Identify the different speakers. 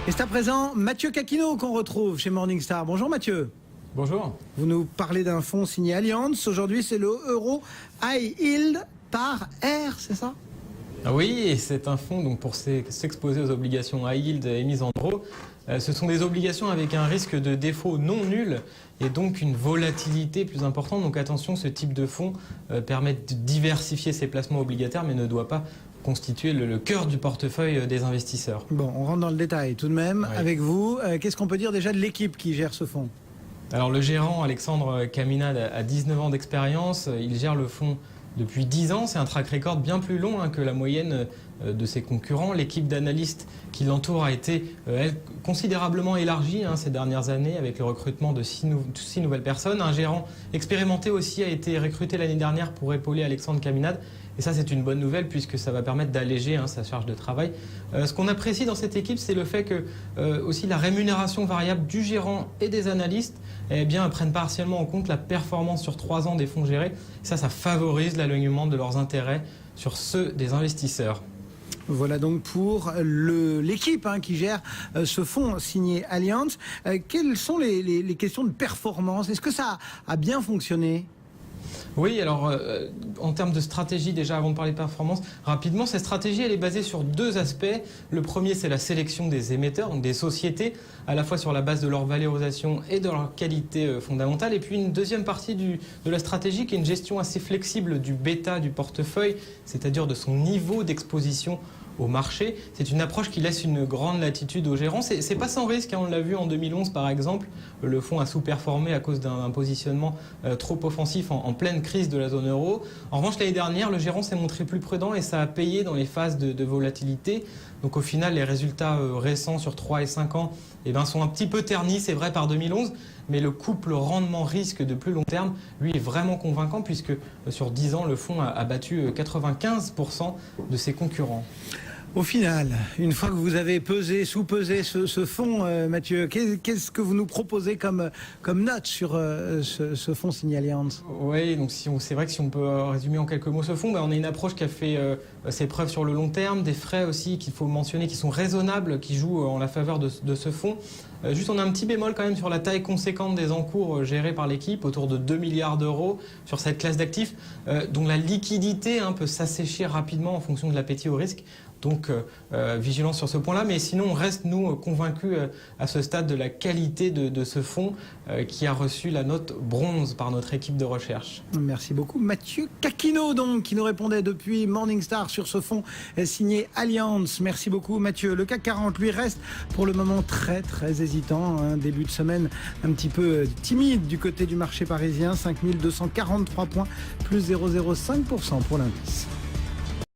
Speaker 1: Et c'est à présent Mathieu Caquino qu'on retrouve chez Morningstar. Bonjour Mathieu.
Speaker 2: Bonjour.
Speaker 1: Vous nous parlez d'un fonds signé Allianz. Aujourd'hui, c'est le Euro High Yield par R, c'est ça?
Speaker 2: Oui, et c'est un fonds donc, pour s'exposer aux obligations high yield émises en euros. Ce sont des obligations avec un risque de défaut non nul et donc une volatilité plus importante. Donc attention, ce type de fonds permet de diversifier ses placements obligataires mais ne doit pas constituer le cœur du portefeuille des investisseurs.
Speaker 1: Bon, on rentre dans le détail tout de même avec vous. Qu'est-ce qu'on peut dire déjà de l'équipe qui gère ce fonds?
Speaker 2: Alors le gérant Alexandre Caminade a 19 ans d'expérience. Il gère le fonds depuis 10 ans. C'est un track record bien plus long que la moyenne de ses concurrents. L'équipe d'analystes qui l'entoure a été considérablement élargie ces dernières années avec le recrutement de 6 nouvelles personnes. Un gérant expérimenté aussi a été recruté l'année dernière pour épauler Alexandre Caminade. Et ça, c'est une bonne nouvelle puisque ça va permettre d'alléger sa charge de travail. Ce qu'on apprécie dans cette équipe, c'est le fait que aussi la rémunération variable du gérant et des analystes prennent partiellement en compte la performance sur 3 ans des fonds gérés. Ça favorise l'alignement de leurs intérêts sur ceux des investisseurs.
Speaker 1: Voilà donc pour l'équipe qui gère ce fonds signé Allianz. Quelles sont les questions de performance? Est-ce que ça a bien fonctionné?
Speaker 2: Oui, alors en termes de stratégie, déjà avant de parler de performance, rapidement, cette stratégie elle est basée sur 2 aspects. Le premier, c'est la sélection des émetteurs, donc des sociétés, à la fois sur la base de leur valorisation et de leur qualité fondamentale. Et puis une deuxième partie de la stratégie qui est une gestion assez flexible du bêta du portefeuille, c'est-à-dire de son niveau d'exposition au marché. C'est une approche qui laisse une grande latitude aux gérants. C'est pas sans risque, on l'a vu en 2011 par exemple. Le fonds a sous-performé à cause d'un positionnement trop offensif en pleine crise de la zone euro. En revanche, l'année dernière, le gérant s'est montré plus prudent et ça a payé dans les phases de volatilité. Donc au final, les résultats récents sur 3 et 5 ans sont un petit peu ternis, c'est vrai, par 2011. Mais le couple rendement-risque de plus long terme, lui, est vraiment convaincant puisque sur 10 ans, le fonds a battu 95% de ses concurrents.
Speaker 1: Au final, une fois que vous avez pesé, sous-pesé ce fonds, Mathieu, qu'est-ce que vous nous proposez comme note sur ce fonds signé Allianz?
Speaker 2: Oui, donc c'est vrai que si on peut résumer en quelques mots ce fonds, on a une approche qui a fait ses preuves sur le long terme, des frais aussi qu'il faut mentionner qui sont raisonnables, qui jouent en la faveur de ce fonds. Juste, on a un petit bémol quand même sur la taille conséquente des encours gérés par l'équipe, autour de 2 milliards d'euros sur cette classe d'actifs, dont la liquidité peut s'assécher rapidement en fonction de l'appétit au risque. Donc, vigilance sur ce point-là. Mais sinon, on reste, nous, convaincus à ce stade de la qualité de ce fonds qui a reçu la note bronze par notre équipe de recherche.
Speaker 1: Merci beaucoup. Mathieu Caquino, donc, qui nous répondait depuis Morningstar sur ce fonds signé Allianz. Merci beaucoup, Mathieu. Le CAC 40, lui, reste pour le moment très, très hésitant. Début de semaine un petit peu timide du côté du marché parisien. 5243 points, plus 0,05% pour l'indice.